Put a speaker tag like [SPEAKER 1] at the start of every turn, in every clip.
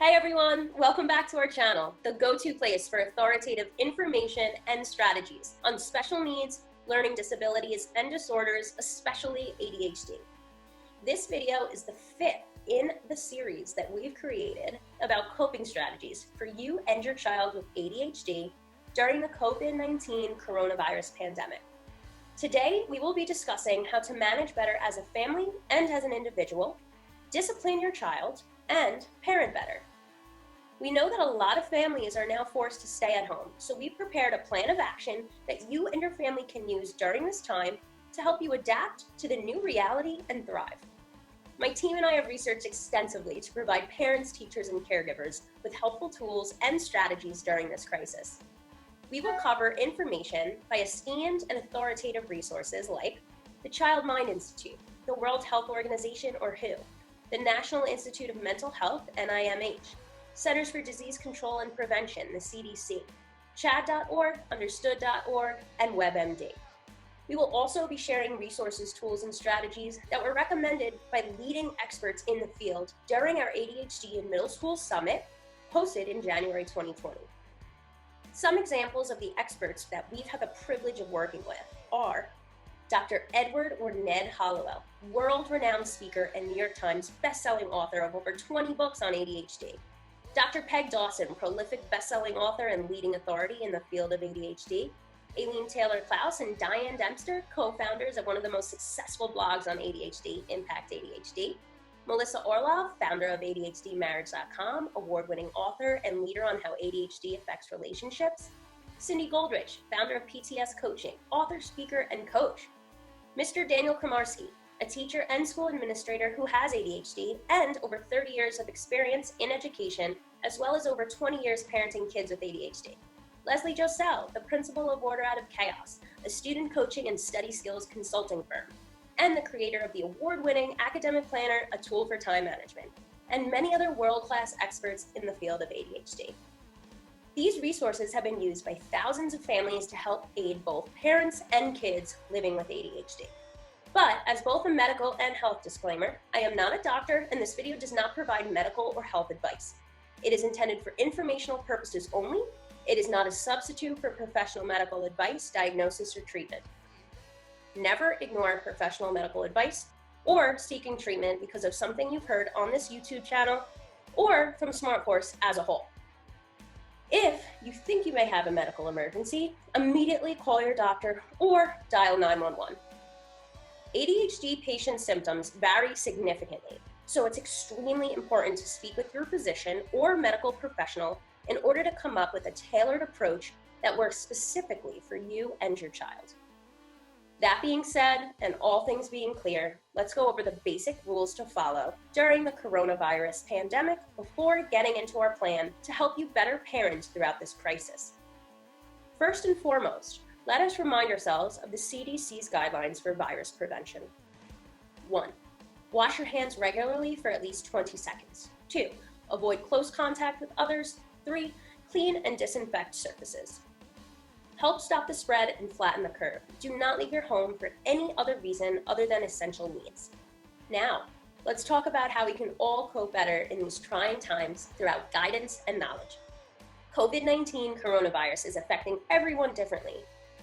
[SPEAKER 1] Hey everyone, welcome back to our channel, the go-to place for authoritative information and strategies on special needs, learning disabilities, and disorders, especially ADHD. This video is the fifth in the series that we've created about coping strategies for you and your child with ADHD during the COVID-19 coronavirus pandemic. Today, we will be discussing how to manage better as a family and as an individual, discipline your child, and parent better. We know that a lot of families are now forced to stay at home, so we've prepared a plan of action that you and your family can use during this time to help you adapt to the new reality and thrive. My team and I have researched extensively to provide parents, teachers, and caregivers with helpful tools and strategies during this crisis. We will cover information by esteemed and authoritative resources like the Child Mind Institute, the World Health Organization or WHO, the National Institute of Mental Health, NIMH, Centers for Disease Control and Prevention, the CDC, CHAD.org, Understood.org, and WebMD. We will also be sharing resources, tools, and strategies that were recommended by leading experts in the field during our ADHD in Middle School Summit, hosted in January 2020. Some examples of the experts that we've had the privilege of working with are Dr. Edward or Ned Hollowell, world-renowned speaker and New York Times best-selling author of over 20 books on ADHD. Dr. Peg Dawson, prolific best-selling author and leading authority in the field of ADHD. Aileen Taylor-Klaus and Diane Dempster, co-founders of one of the most successful blogs on ADHD, Impact ADHD. Melissa Orlov, founder of ADHDmarriage.com, award-winning author and leader on how ADHD affects relationships. Cindy Goldrich, founder of PTS Coaching, author, speaker, and coach. Mr. Daniel Kramarski, a teacher and school administrator who has ADHD and over 30 years of experience in education, as well as over 20 years parenting kids with ADHD. Leslie Josell, the principal of Order Out of Chaos, a student coaching and study skills consulting firm, and the creator of the award-winning Academic Planner, a tool for time management, and many other world-class experts in the field of ADHD. These resources have been used by thousands of families to help aid both parents and kids living with ADHD. But as both a medical and health disclaimer, I am not a doctor and this video does not provide medical or health advice. It is intended for informational purposes only. It is not a substitute for professional medical advice, diagnosis, or treatment. Never ignore professional medical advice or seeking treatment because of something you've heard on this YouTube channel or from SmartCourse as a whole. If you think you may have a medical emergency, immediately call your doctor or dial 911. ADHD patient symptoms vary significantly, so it's extremely important to speak with your physician or medical professional in order to come up with a tailored approach that works specifically for you and your child. That being said, and all things being clear, let's go over the basic rules to follow during the coronavirus pandemic before getting into our plan to help you better parent throughout this crisis. First and foremost, let us remind ourselves of the CDC's guidelines for virus prevention. 1. Wash your hands regularly for at least 20 seconds. 2. Avoid close contact with others. 3. Clean and disinfect surfaces. Help stop the spread and flatten the curve. Do not leave your home for any other reason other than essential needs. Now, let's talk about how we can all cope better in these trying times throughout guidance and knowledge. COVID-19 coronavirus is affecting everyone differently.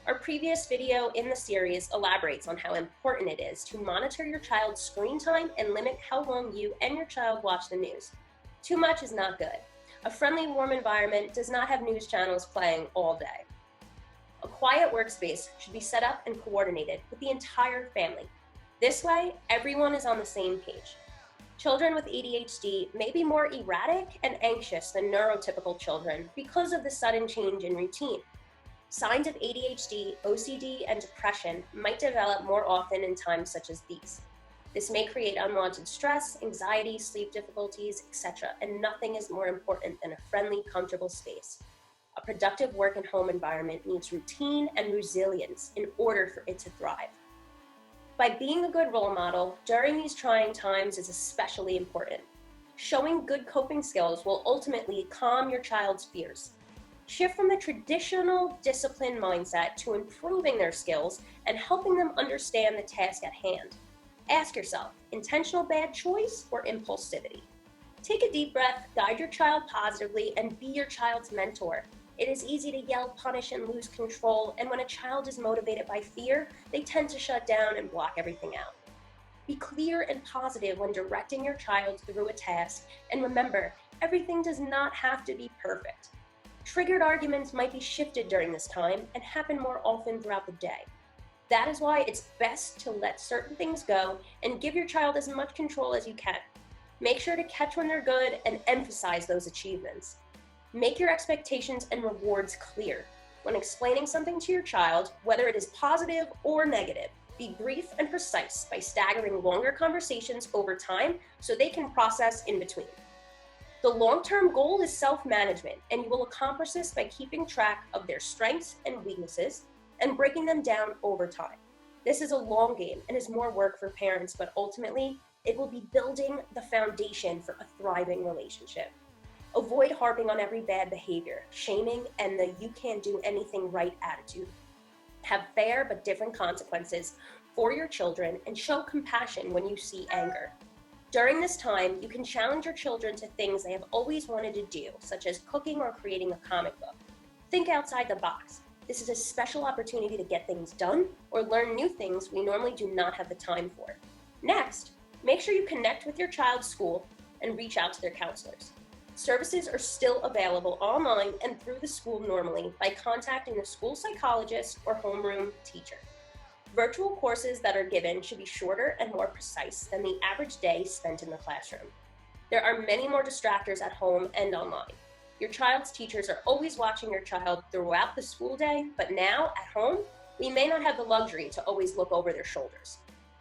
[SPEAKER 1] Our previous video in the series elaborates on how important it is to monitor your child's screen time and limit how long you and your child watch the news. Too much is not good. A friendly, warm environment does not have news channels playing all day. A quiet workspace should be set up and coordinated with the entire family. This way, everyone is on the same page. Children with ADHD may be more erratic and anxious than neurotypical children because of the sudden change in routine. Signs of ADHD, OCD, and depression might develop more often in times such as these. This may create unwanted stress, anxiety, sleep difficulties, etc., and nothing is more important than a friendly, comfortable space. A productive work and home environment needs routine and resilience in order for it to thrive. By being a good role model during these trying times is especially important. Showing good coping skills will ultimately calm your child's fears. Shift from the traditional discipline mindset to improving their skills and helping them understand the task at hand. Ask yourself, intentional bad choice or impulsivity? Take a deep breath, guide your child positively, and be your child's mentor. It is easy to yell, punish, and lose control, and when a child is motivated by fear, they tend to shut down and block everything out. Be clear and positive when directing your child through a task, and remember, everything does not have to be perfect. Triggered arguments might be shifted during this time and happen more often throughout the day. That is why it's best to let certain things go and give your child as much control as you can. Make sure to catch when they're good and emphasize those achievements. Make your expectations and rewards clear. When explaining something to your child, whether it is positive or negative, be brief and precise by staggering longer conversations over time so they can process in between. The long-term goal is self-management, and you will accomplish this by keeping track of their strengths and weaknesses and breaking them down over time. This is a long game and is more work for parents, but ultimately, it will be building the foundation for a thriving relationship. Avoid harping on every bad behavior, shaming, and the you can't do anything right attitude. Have fair but different consequences for your children and show compassion when you see anger. During this time, you can challenge your children to things they have always wanted to do, such as cooking or creating a comic book. Think outside the box. This is a special opportunity to get things done or learn new things we normally do not have the time for. Next, make sure you connect with your child's school and reach out to their counselors. Services are still available online and through the school normally by contacting the school psychologist or homeroom teacher. Virtual courses that are given should be shorter and more precise than the average day spent in the classroom. There are many more distractors at home and online. Your child's teachers are always watching your child throughout the school day, but now at home, we may not have the luxury to always look over their shoulders.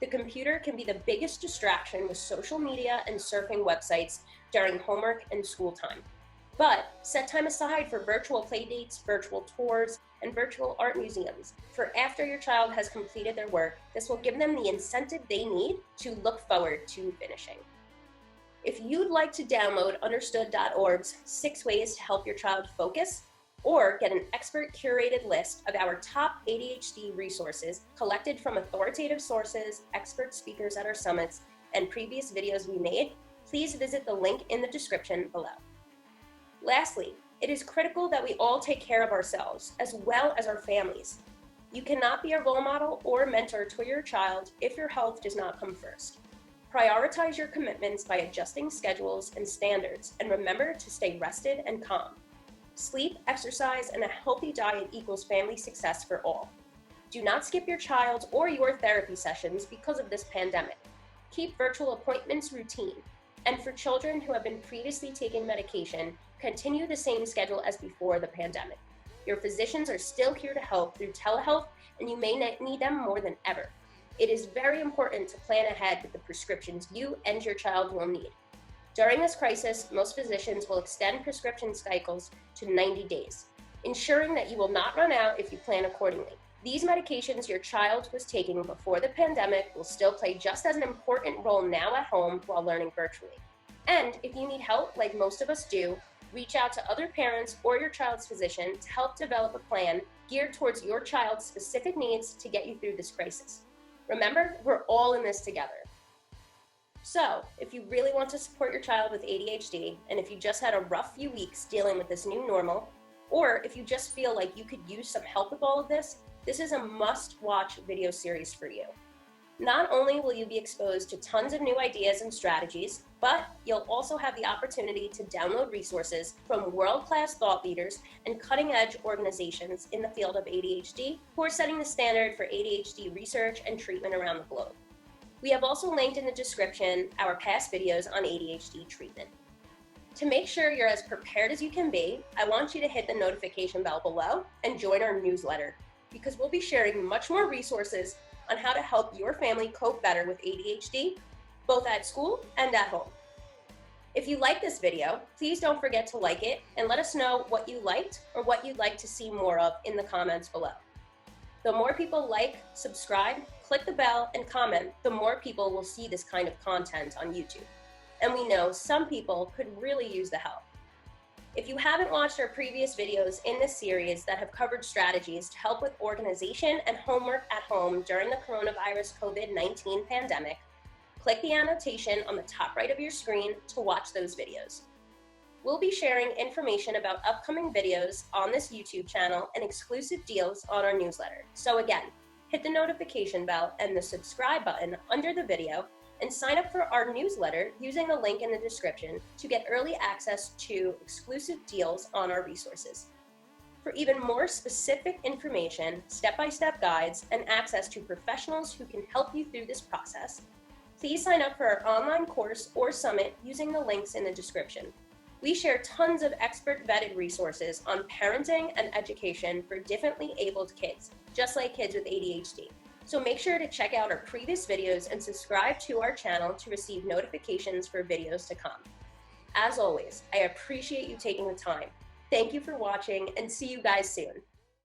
[SPEAKER 1] The computer can be the biggest distraction with social media and surfing websites during homework and school time. But set time aside for virtual play dates, virtual tours, and virtual art museums for after your child has completed their work. This will give them the incentive they need to look forward to finishing. If you'd like to download understood.org's 6 ways to help your child focus, or get an expert curated list of our top ADHD resources collected from authoritative sources, expert speakers at our summits, and previous videos we made, please visit the link in the description below. Lastly, it is critical that we all take care of ourselves as well as our families. You cannot be a role model or mentor to your child if your health does not come first. Prioritize your commitments by adjusting schedules and standards, and remember to stay rested and calm. Sleep, exercise, and a healthy diet equals family success for all. Do not skip your child's or your therapy sessions because of this pandemic. Keep virtual appointments routine. And for children who have been previously taking medication, continue the same schedule as before the pandemic. Your physicians are still here to help through telehealth, and you may need them more than ever. It is very important to plan ahead with the prescriptions you and your child will need. During this crisis, most physicians will extend prescription cycles to 90 days, ensuring that you will not run out if you plan accordingly. These medications your child was taking before the pandemic will still play just as an important role now at home while learning virtually. And if you need help, like most of us do, reach out to other parents or your child's physician to help develop a plan geared towards your child's specific needs to get you through this crisis. Remember, we're all in this together. So, if you really want to support your child with ADHD, and if you just had a rough few weeks dealing with this new normal, or if you just feel like you could use some help with all of this, this is a must-watch video series for you. Not only will you be exposed to tons of new ideas and strategies, but you'll also have the opportunity to download resources from world-class thought leaders and cutting-edge organizations in the field of ADHD who are setting the standard for ADHD research and treatment around the globe. We have also linked in the description our past videos on ADHD treatment. To make sure you're as prepared as you can be, I want you to hit the notification bell below and join our newsletter, because we'll be sharing much more resources on how to help your family cope better with ADHD, both at school and at home. If you like this video, please don't forget to like it and let us know what you liked or what you'd like to see more of in the comments below. The more people like, subscribe, click the bell, and comment, the more people will see this kind of content on YouTube. And we know some people could really use the help. If you haven't watched our previous videos in this series that have covered strategies to help with organization and homework at home during the coronavirus COVID-19 pandemic, Click the annotation on the top right of your screen to watch those videos. We'll be sharing information about upcoming videos on this YouTube channel and exclusive deals on our newsletter. So again, hit the notification bell and the subscribe button under the video and sign up for our newsletter using the link in the description to get early access to exclusive deals on our resources. For even more specific information, step-by-step guides, and access to professionals who can help you through this process, please sign up for our online course or summit using the links in the description. We share tons of expert-vetted resources on parenting and education for differently abled kids, just like kids with ADHD. So make sure to check out our previous videos and subscribe to our channel to receive notifications for videos to come. As always, I appreciate you taking the time. Thank you for watching and see you guys soon.